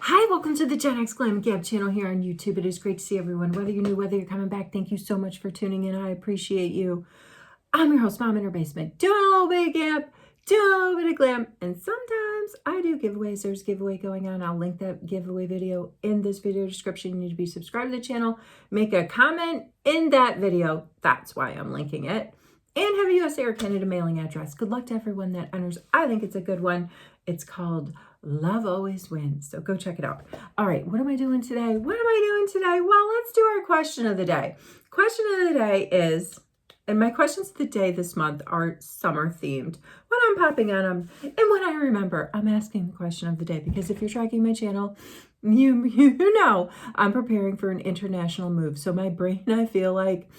Hi, welcome to the Gen X Glam Gab channel here on YouTube. It is great to see everyone. Whether you're new, whether you're coming back, thank you so much for tuning in. I appreciate you. I'm your host, Mom in her basement, doing a little bit of gab, doing a little bit of glam, and sometimes I do giveaways. There's a giveaway going on. I'll link that giveaway video in this video description. You need to be subscribed to the channel, make a comment in that video. That's why I'm linking it. And have a USA or Canada mailing address. Good luck to everyone that enters. I think it's a good one. It's called Love Always Wins. So go check it out. All right, what am I doing today? Well, let's do our question of the day. Question of the day is, and my questions of the day this month are summer themed. When I'm popping on them, and when I remember, I'm asking the question of the day, because if you're tracking my channel, you know I'm preparing for an international move. So my brain, I feel like,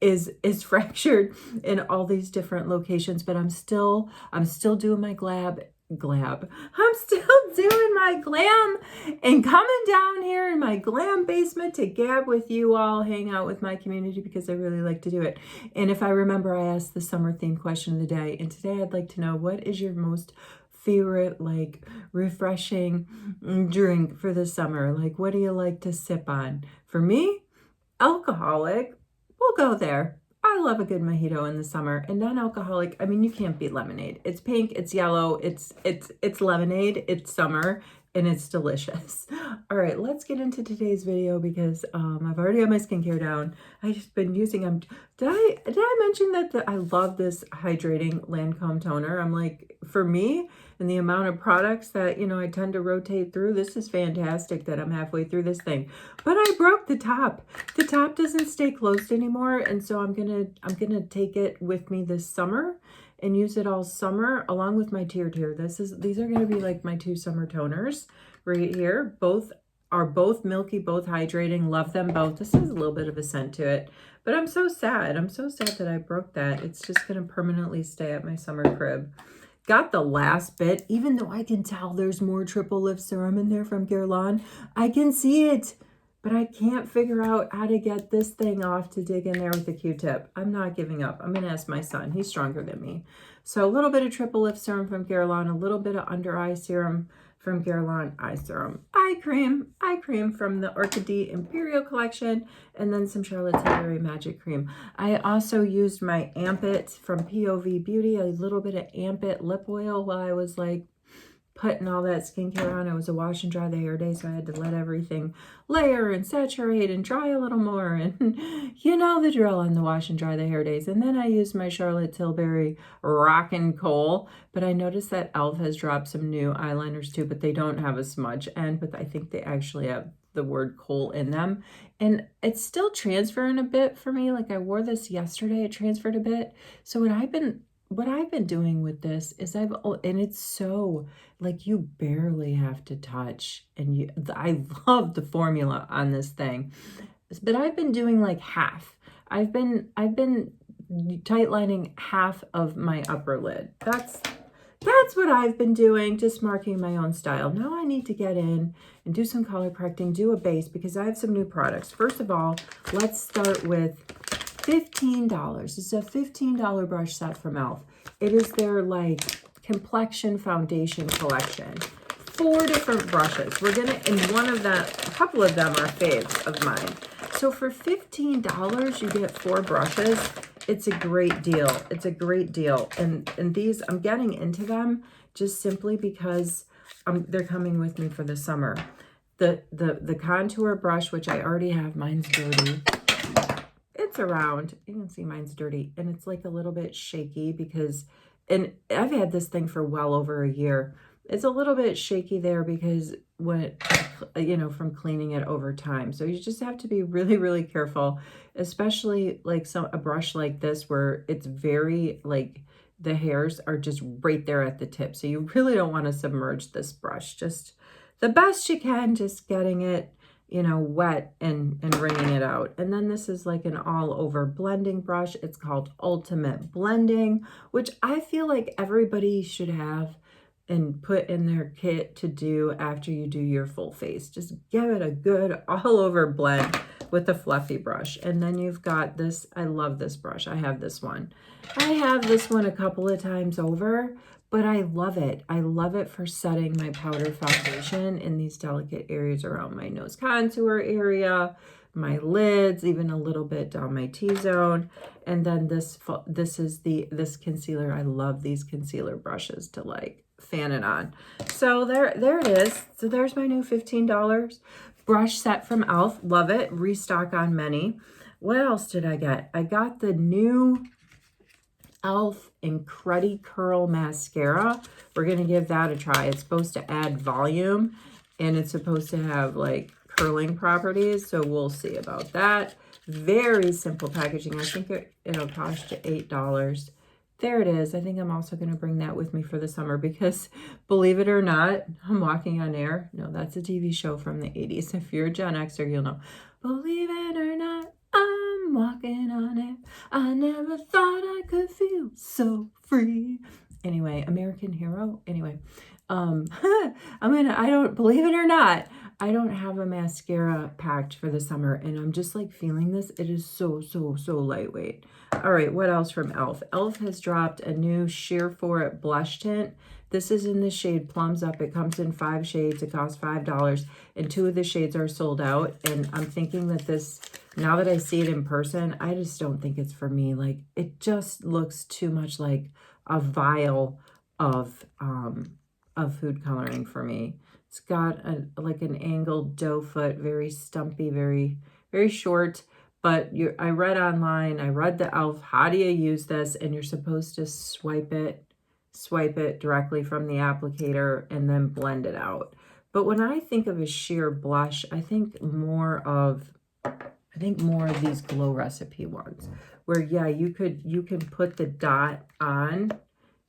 is fractured in all these different locations, but I'm still doing my glab. I'm still doing my glam and coming down here in my glam basement to gab with you all, hang out with my community, because I really like to do it. And if I remember, I asked the summer theme question of the day, and today I'd like to know, what is your most favorite, like, refreshing drink for the summer? Like, what do you like to sip on? For me, alcoholic. We'll go there. I love a good mojito in the summer. And non-alcoholic, I mean, you can't beat lemonade. It's pink, it's yellow, it's lemonade, it's summer, and it's delicious. All right, let's get into today's video, because I've already got my skincare down. I've just been using them. Did I mention that I love this hydrating Lancome toner? I'm like, for me, and the amount of products that, you know, I tend to rotate through, this is fantastic that I'm halfway through this thing. But I broke the top. The top doesn't stay closed anymore, and so I'm gonna take it with me this summer and use it all summer along with my Tear. These are gonna be like my two summer toners right here. Both are milky, both hydrating. Love them both. This has a little bit of a scent to it, but I'm so sad. I'm so sad that I broke that. It's just gonna permanently stay at my summer crib. Got the last bit, even though I can tell there's more triple lift serum in there from Guerlain. I can see it, but I can't figure out how to get this thing off to dig in there with a Q-tip. I'm not giving up. I'm going to ask my son. He's stronger than me. So a little bit of triple lift serum from Guerlain, a little bit of under eye serum from Guerlain eye serum, eye cream from the Orchidee Imperial collection, and then some Charlotte Tilbury Magic Cream. I also used my Ampit from POV Beauty, a little bit of Ampit lip oil while I was like putting all that skincare on. It was a wash and dry the hair day, so I had to let everything layer and saturate and dry a little more, and you know the drill on the wash and dry the hair days. And then I used my Charlotte Tilbury Rockin' Kohl, but I noticed that e.l.f. has dropped some new eyeliners too, but they don't have a smudge end, but I think they actually have the word kohl in them, and it's still transferring a bit for me. Like, I wore this yesterday, it transferred a bit. So what I've been doing with this is and it's so, like, you barely have to touch, and I love the formula on this thing, but I've been doing like half. I've been tight lining half of my upper lid. That's what I've been doing, just marking my own style. Now I need to get in and do some color correcting, do a base, because I have some new products. First of all, let's start with $15. It's a $15 brush set from e.l.f. It is their, like, complexion foundation collection. 4 different brushes. We're gonna, and a couple of them are faves of mine. So for $15, you get 4 brushes. It's a great deal. It's a great deal. And these, I'm getting into them just simply because they're coming with me for the summer. The contour brush, which I already have, mine's dirty. It's around, you can see mine's dirty, and it's like a little bit shaky because, and I've had this thing for well over a year. It's a little bit shaky there because from cleaning it over time. So you just have to be really, really careful, especially like a brush like this where it's very, like, the hairs are just right there at the tip. So you really don't want to submerge this brush. Just the best you can, just getting it, wet and wringing it out. And then this is like an all over blending brush. It's called Ultimate Blending, which I feel like everybody should have and put in their kit to do after you do your full face. Just give it a good all over blend with a fluffy brush. And then you've got this. I love this brush. I have this one. I have this one a couple of times over, but I love it. I love it for setting my powder foundation in these delicate areas around my nose contour area, my lids, even a little bit down my T-zone. And then this concealer. I love these concealer brushes to like fan it on. So there it is. So there's my new $15 brush set from e.l.f. Love it. Restock on many. What else did I get? I got the new e.l.f. Incredi-Curl mascara. We're going to give that a try. It's supposed to add volume and it's supposed to have like curling properties. So we'll see about that. Very simple packaging. I think it'll cost you $8. There it is. I think I'm also going to bring that with me for the summer because, believe it or not, I'm walking on air. No, that's a TV show from the 80s. If you're a Gen Xer, you'll know. Believe it or not, I'm walking on air. I never thought I could feel so free. Anyway, American Hero. Anyway, I don't, believe it or not, I don't have a mascara packed for the summer, and I'm just like feeling this. It is so lightweight. All right, what else from e.l.f.? e.l.f. has dropped a new Sheer For It blush tint. This is in the shade Plums Up. It comes in 5 shades. It costs $5, and 2 of the shades are sold out. And I'm thinking that this, now that I see it in person, I just don't think it's for me. Like, it just looks too much like a vial of food coloring for me. It's got like an angled doe foot, very stumpy, very short. But I read online, I read the e.l.f. how do you use this? And you're supposed to swipe it directly from the applicator and then blend it out. But when I think of a sheer blush, I think more of these Glow Recipe ones, where yeah, you can put the dot on,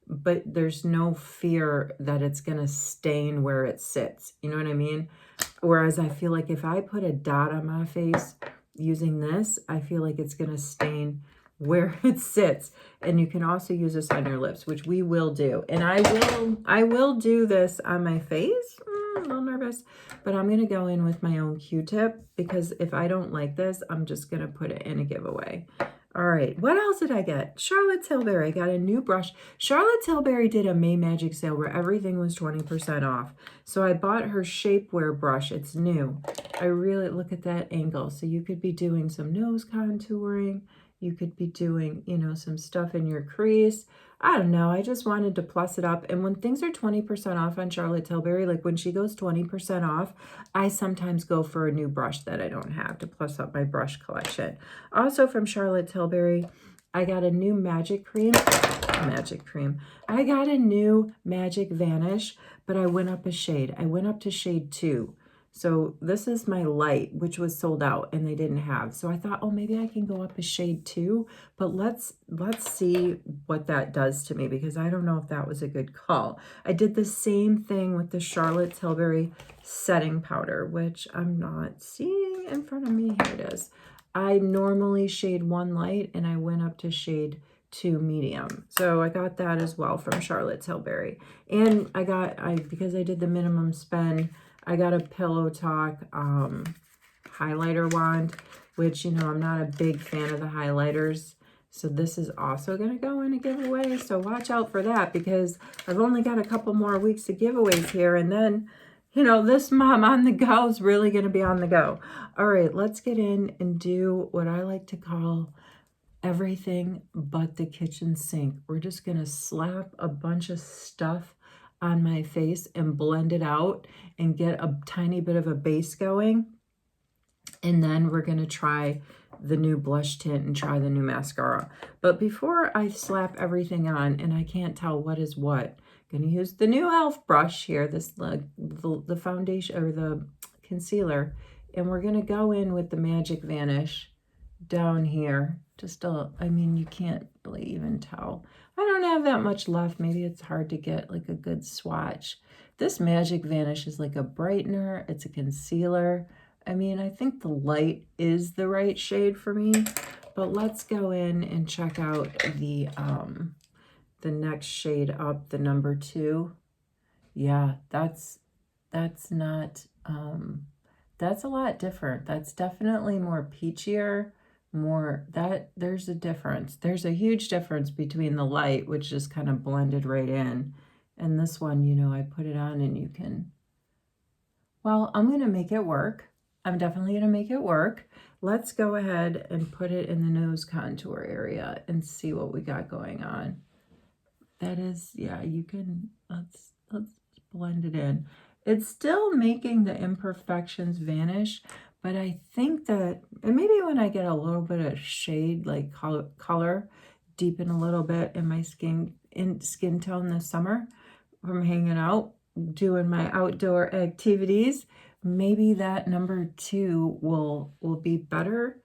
but there's no fear that it's gonna stain where it sits. You know what I mean? Whereas I feel like if I put a dot on my face using this, I feel like it's gonna stain where it sits. And you can also use this on your lips, which we will do. And I will do this on my face. A little nervous, but I'm gonna go in with my own Q-tip, because if I don't like this, I'm just gonna put it in a giveaway. All right, what else did I get? Charlotte Tilbury got a new brush. Charlotte Tilbury did a May Magic sale where everything was 20% off. So I bought her shapewear brush. It's new. I really look at that angle. So you could be doing some nose contouring. You could be doing, you know, some stuff in your crease. I don't know. I just wanted to plus it up. And when things are 20% off on Charlotte Tilbury, like when she goes 20% off, I sometimes go for a new brush that I don't have to plus up my brush collection. Also from Charlotte Tilbury, I got a new Magic Cream. I got a new Magic Vanish, but I went up a shade. I went up to shade 2. So this is my light, which was sold out and they didn't have. So I thought, oh, maybe I can go up a shade 2, but let's see what that does to me, because I don't know if that was a good call. I did the same thing with the Charlotte Tilbury setting powder, which I'm not seeing in front of me. Here it is. I normally shade 1 light and I went up to shade 2 medium. So I got that as well from Charlotte Tilbury. And because I did the minimum spend, I got a Pillow Talk highlighter wand, which, you know, I'm not a big fan of the highlighters. So this is also going to go in a giveaway. So watch out for that, because I've only got a couple more weeks of giveaways here. And then, you know, this mom on the go is really going to be on the go. All right, let's get in and do what I like to call everything but the kitchen sink. We're just going to slap a bunch of stuff on my face and blend it out and get a tiny bit of a base going. And then we're going to try the new blush tint and try the new mascara. But before I slap everything on and I can't tell what is what, I'm going to use the new e.l.f. brush here, this the foundation or the concealer, and we're going to go in with the Magic Vanish down here. I mean, you can't really even tell. I don't have that much left. Maybe it's hard to get like a good swatch. This Magic Vanish is like a brightener. It's a concealer. I mean, I think the light is the right shade for me, but let's go in and check out the next shade up, the number 2. Yeah, that's not, that's a lot different. That's definitely more peachier. There's a difference. There's a huge difference between the light, which just kind of blended right in, And this one, you know, I put it on and you can, well, I'm going to make it work. I'm definitely going to make it work. Let's go ahead and put it in the nose contour area and see what we got going on. That is, yeah, you can, let's blend it in. It's still making the imperfections vanish, but I think that, and maybe when I get a little bit of shade, like color, deepen a little bit in my skin tone this summer from hanging out, doing my outdoor activities, maybe that number 2 will be better.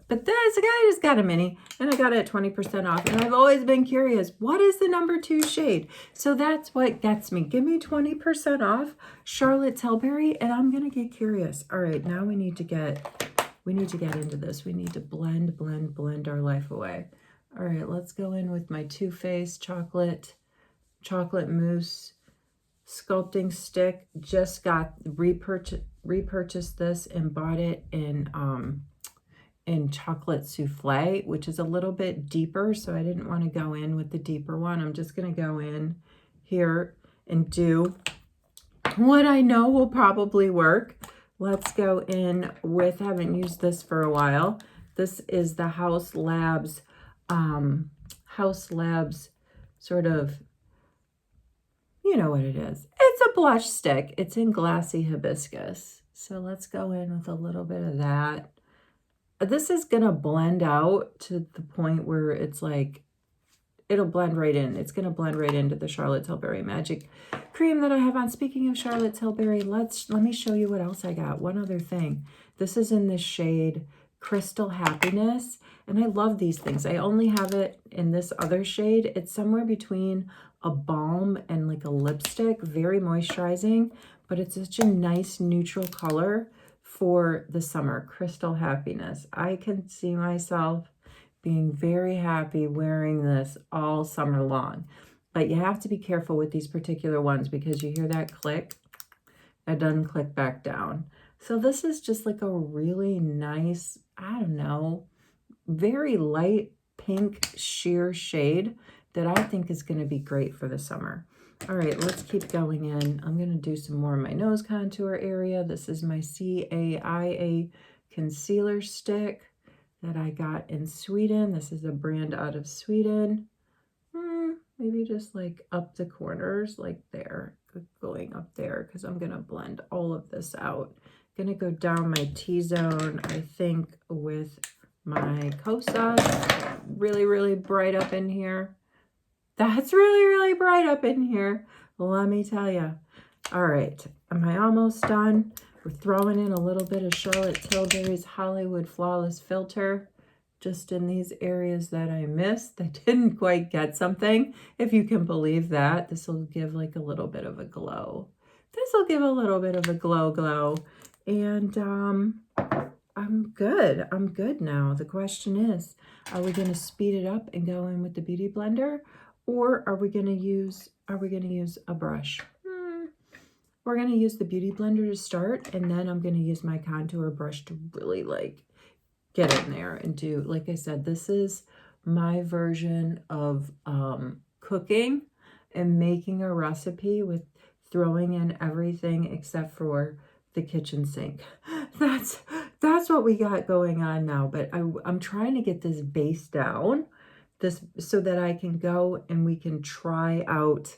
But this guy just got a mini, and I got it at 20% off. And I've always been curious, what is the number 2 shade? So that's what gets me. Give me 20% off Charlotte Tilbury, and I'm gonna get curious. All right, now we need to get into this. We need to blend our life away. All right, let's go in with my Too Faced chocolate mousse sculpting stick. Just got repurchased this and bought it in chocolate souffle, which is a little bit deeper, so I didn't want to go in with the deeper one. I'm just going to go in here and do what I know will probably work. Let's go in with, I haven't used this for a while. This is the House Labs sort of, you know what it is. It's a blush stick. It's in Glassy Hibiscus. So let's go in with a little bit of that. This is going to blend out to the point where it's like, it'll blend right in. It's going to blend right into the Charlotte Tilbury Magic Cream that I have on. Speaking of Charlotte Tilbury, let me show you what else I got. One other thing. This is in the shade Crystal Happiness, and I love these things. I only have it in this other shade. It's somewhere between a balm and like a lipstick. Very moisturizing, but it's such a nice neutral color for the summer. Crystal Happiness. I can see myself being very happy wearing this all summer long. But you have to be careful with these particular ones because you hear that click. It doesn't click back down. So this is just like a really nice, I don't know, very light pink sheer shade that I think is going to be great for the summer. All right, let's keep going in. I'm going to do some more of my nose contour area. This is my CAIA concealer stick that I got in Sweden. This is a brand out of Sweden. Maybe just like up the corners, like there, going up there, because I'm going to blend all of this out. Going to go down my T-zone, I think, with my Cosa. Really, really bright up in here. That's really, really bright up in here. Let me tell you. All right. Am I almost done? We're throwing in a little bit of Charlotte Tilbury's Hollywood Flawless Filter just in these areas that I missed. I didn't quite get something, if you can believe that. This will give like a little bit of a glow. This will give a little bit of a glow. And I'm good. I'm good now. The question is, are we going to speed it up and go in with the Beauty Blender? Or are we going to use a brush? We're going to use the Beauty Blender to start, and then I'm going to use my contour brush to really like get in there and do, like I said, this is my version of cooking and making a recipe with throwing in everything except for the kitchen sink. That's what we got going on now, but I'm trying to get this base down, so that I can go and we can try out.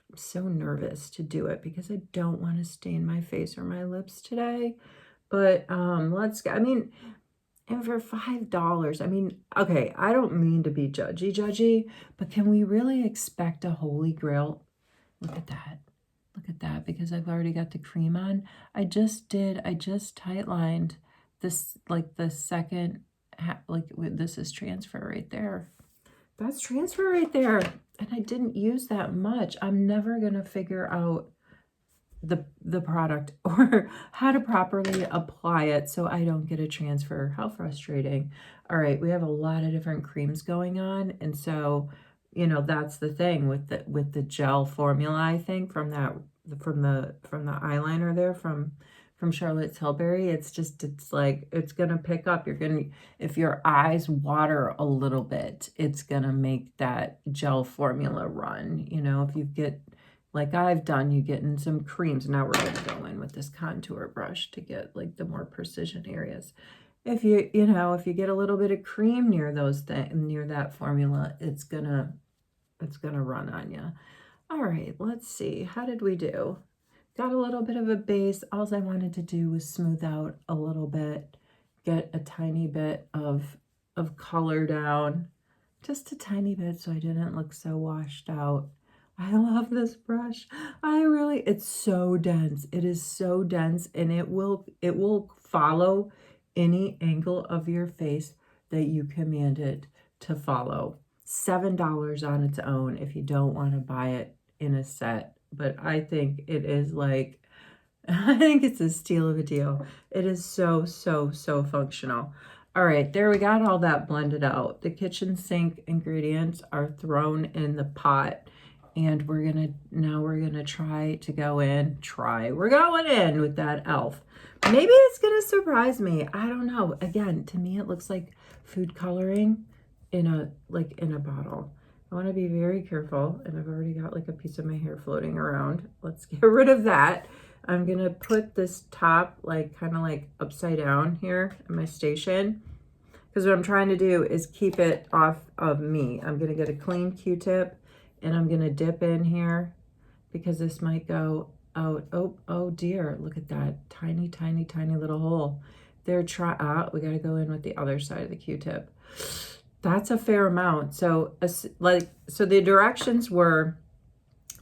I'm so nervous to do it because I don't want to stain my face or my lips today. But let's go. I mean, and for $5, I mean, okay, I don't mean to be judgy, but can we really expect a holy grail? Look at that. Look at that, because I've already got the cream on. I just tight lined this, like the second, like this is transfer right there. That's transfer right there. And I didn't use that much. I'm never going to figure out the product or how to properly apply it so I don't get a transfer. How frustrating. All right, we have a lot of different creams going on. And so, you know, that's the thing with the gel formula, I think, from the eyeliner there from Charlotte Tilbury. It's like, it's going to pick up. If your eyes water a little bit, it's going to make that gel formula run. You know, if you get like I've done, you get in some creams. Now we're going to go in with this contour brush to get like the more precision areas. If you know, if you get a little bit of cream near those things, near that formula, it's gonna run on you. All right, let's see. How did we do? Got a little bit of a base. All I wanted to do was smooth out a little bit, get a tiny bit of color down, just a tiny bit, so I didn't look so washed out. I love this brush. It's so dense. It is so dense, and it will follow any angle of your face that you command it to follow. $7 on its own if you don't want to buy it in a set, but I think it is like, I think it's a steal of a deal. It is so, so, so functional. All right, there we got all that blended out. The kitchen sink ingredients are thrown in the pot, and we're gonna try to go in. We're going in with that e.l.f. Maybe it's gonna surprise me. I don't know. Again, to me, it looks like food coloring in a bottle. I want to be very careful, and I've already got like a piece of my hair floating around. Let's get rid of that. I'm gonna put this top like kind of like upside down here in my station, because what I'm trying to do is keep it off of me. I'm gonna get a clean Q-tip, and I'm gonna dip in here because this might go out. Oh dear, look at that tiny, tiny, tiny little hole there. We gotta go in with the other side of the Q-tip. That's a fair amount. So the directions were,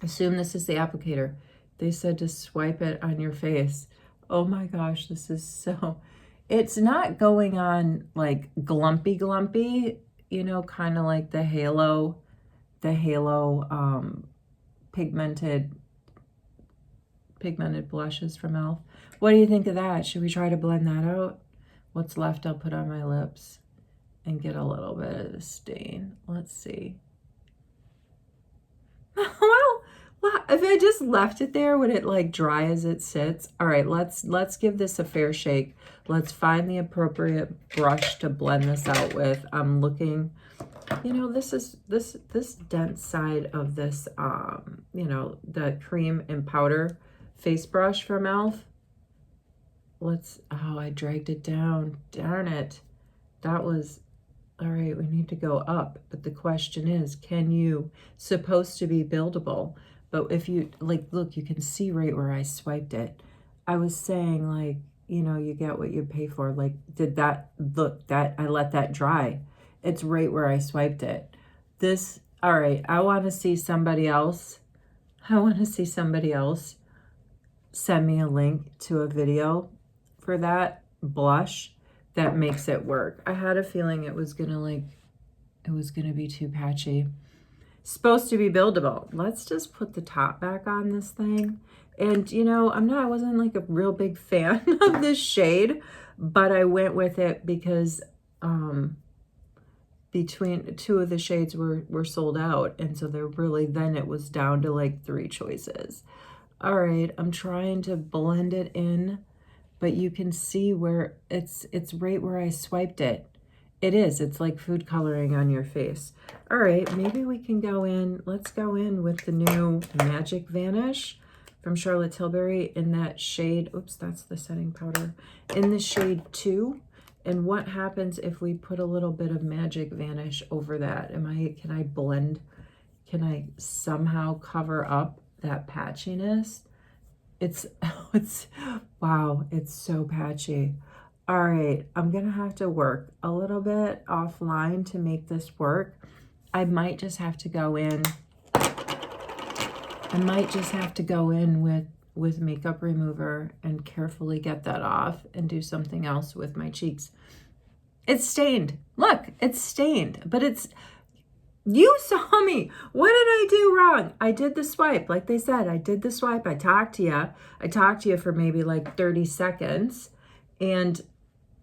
assume this is the applicator. They said to swipe it on your face. Oh my gosh, this is so, it's not going on like glumpy, you know, kind of like the halo pigmented blushes from e.l.f. What do you think of that? Should we try to blend that out? What's left I'll put on my lips and get a little bit of the stain. Let's see. Well, if I just left it there, would it like dry as it sits? All right, let's give this a fair shake. Let's find the appropriate brush to blend this out with. I'm looking, you know, this dense side of this, you know, the cream and powder face brush from e.l.f. Oh, I dragged it down. Darn it. That was, all right, we need to go up. But the question is, supposed to be buildable. But if you, like, look, you can see right where I swiped it. I was saying, like, you know, you get what you pay for. Like, I let that dry. It's right where I swiped it. All right, I want to see somebody else. Send me a link to a video for that blush that makes it work. I had a feeling it was gonna be too patchy. Supposed to be buildable. Let's just put the top back on this thing. And you know, I wasn't like a real big fan of this shade, but I went with it because between two of the shades were sold out, and so then it was down to like 3 choices. All right, I'm trying to blend it in, but you can see where it's right where I swiped it. It's like food coloring on your face. All right, maybe we can go in, let's go in with the new Magic Vanish from Charlotte Tilbury in that shade, oops, that's the setting powder, in the shade 2. And what happens if we put a little bit of Magic Vanish over that? Can I blend, can I somehow cover up that patchiness? Wow, it's so patchy. All right, I'm gonna have to work a little bit offline to make this work. I might just have to go in. With makeup remover and carefully get that off and do something else with my cheeks. It's stained. Look, it's stained, but you saw me. What did I do wrong? I did the swipe. Like they said, I did the swipe. I talked to you for maybe like 30 seconds. And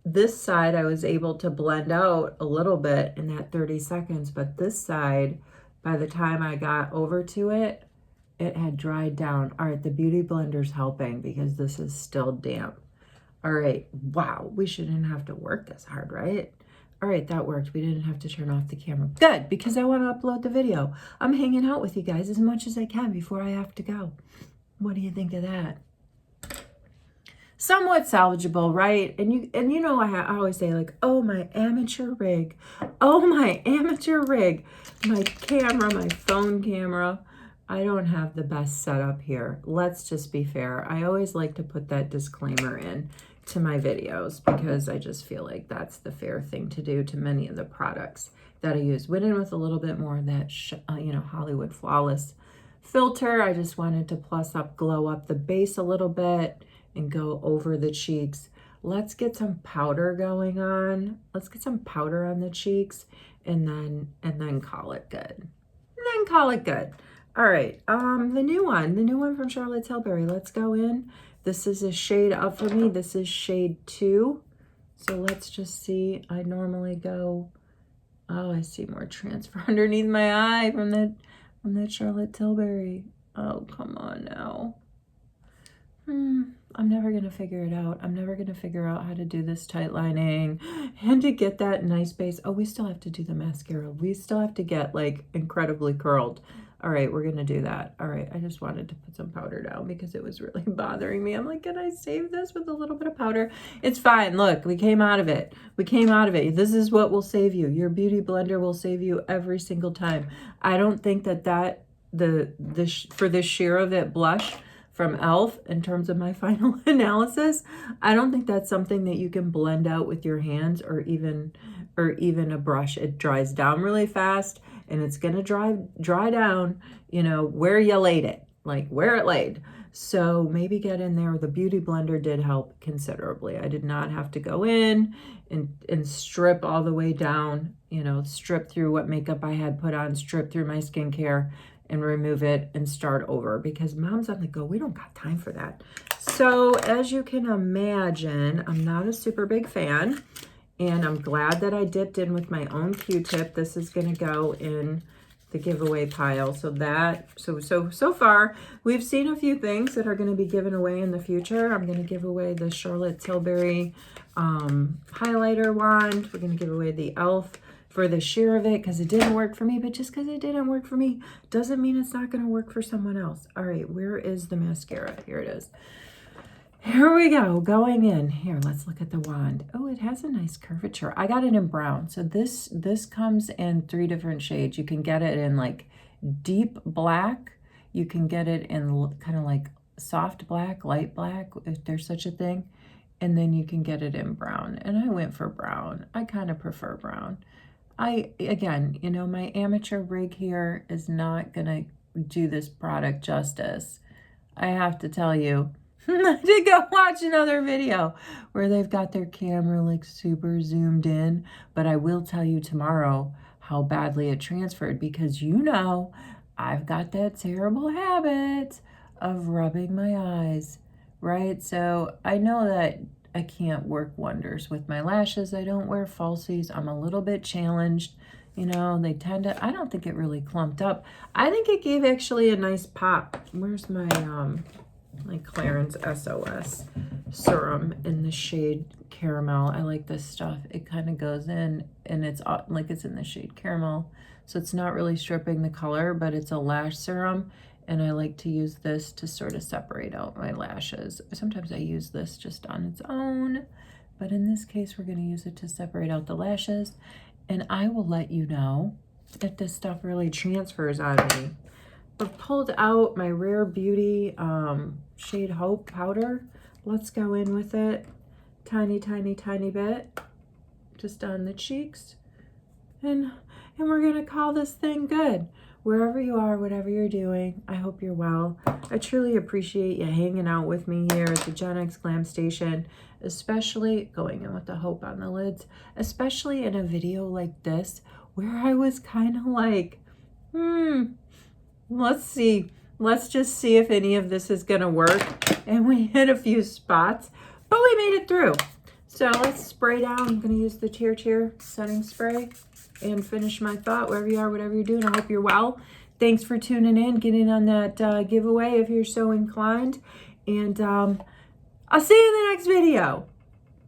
this side, I was able to blend out a little bit in that 30 seconds. But this side, by the time I got over to it, it had dried down. All right, the Beauty Blender's helping because this is still damp. All right, wow, we shouldn't have to work this hard, right? All right, that worked. We didn't have to turn off the camera. Good, because I want to upload the video. I'm hanging out with you guys as much as I can before I have to go. What do you think of that? Somewhat salvageable, right? And you know, I always say, like, oh, my amateur rig. Oh, my amateur rig. My camera, my phone camera. I don't have the best setup here. Let's just be fair. I always like to put that disclaimer in to my videos because I just feel like that's the fair thing to do to many of the products that I use. Went in with a little bit more of that, you know, Hollywood Flawless filter. I just wanted to plus up, glow up the base a little bit and go over the cheeks. Let's get some powder going on. Let's get some powder on the cheeks and then call it good. And then call it good. All right, the new one from Charlotte Tilbury. Let's go in. This is a shade up for me. This is shade 2. So let's just see. I normally go, oh, I see more transfer underneath my eye from that Charlotte Tilbury. Oh, come on now. I'm never going to figure it out. I'm never going to figure out how to do this tight lining and to get that nice base. Oh, we still have to do the mascara. We still have to get like incredibly curled. All right, we're going to do that. All right, I just wanted to put some powder down because it was really bothering me. I'm like, can I save this with a little bit of powder? It's fine. Look, we came out of it. We came out of it. This is what will save you. Your beauty blender will save you every single time. I don't think that for this Sheer of It blush from e.l.f. in terms of my final analysis, I don't think that's something that you can blend out with your hands or even a brush. It dries down really fast and it's gonna dry down, you know, where you laid it, like where it laid. So maybe get in there. The beauty blender did help considerably. I did not have to go in and strip all the way down, you know, strip through what makeup I had put on, strip through my skincare and remove it and start over because mom's on the go. We don't got time for that. So as you can imagine, I'm not a super big fan. And I'm glad that I dipped in with my own Q-tip. This is going to go in the giveaway pile. So far, we've seen a few things that are going to be given away in the future. I'm going to give away the Charlotte Tilbury highlighter wand. We're going to give away the e.l.f. for the Sheer of It because it didn't work for me. But just because it didn't work for me doesn't mean it's not going to work for someone else. All right, where is the mascara? Here it is. Here we go, going in. Here, let's look at the wand. Oh, it has a nice curvature. I got it in brown. So this comes in 3 different shades. You can get it in like deep black. You can get it in kind of like soft black, light black, if there's such a thing. And then you can get it in brown. And I went for brown. I kind of prefer brown. Again, you know, my amateur rig here is not going to do this product justice. I have to tell you, I did go watch another video where they've got their camera like super zoomed in, but I will tell you tomorrow how badly it transferred because you know I've got that terrible habit of rubbing my eyes, right? So I know that I can't work wonders with my lashes. I don't wear falsies. I'm a little bit challenged. You know, they tend to, I don't think it really clumped up. I think it gave actually a nice pop. Where's my Clarins SOS serum in the shade Caramel. I like this stuff. It kind of goes in and it's like it's in the shade Caramel. So it's not really stripping the color, but it's a lash serum. And I like to use this to sort of separate out my lashes. Sometimes I use this just on its own, but in this case, we're going to use it to separate out the lashes. And I will let you know if this stuff really transfers on me. I've pulled out my Rare Beauty Shade Hope powder. Let's go in with it. Tiny, tiny, tiny bit. Just on the cheeks. And we're going to call this thing good. Wherever you are, whatever you're doing, I hope you're well. I truly appreciate you hanging out with me here at the Gen X Glam Station, especially going in with the hope on the lids, especially in a video like this where I was kind of like, let's see. Let's just see if any of this is going to work. And we hit a few spots, but we made it through. So let's spray down. I'm going to use the Tear setting spray and finish my thought. Wherever you are, whatever you're doing, I hope you're well. Thanks for tuning in, getting on that giveaway if you're so inclined. And I'll see you in the next video.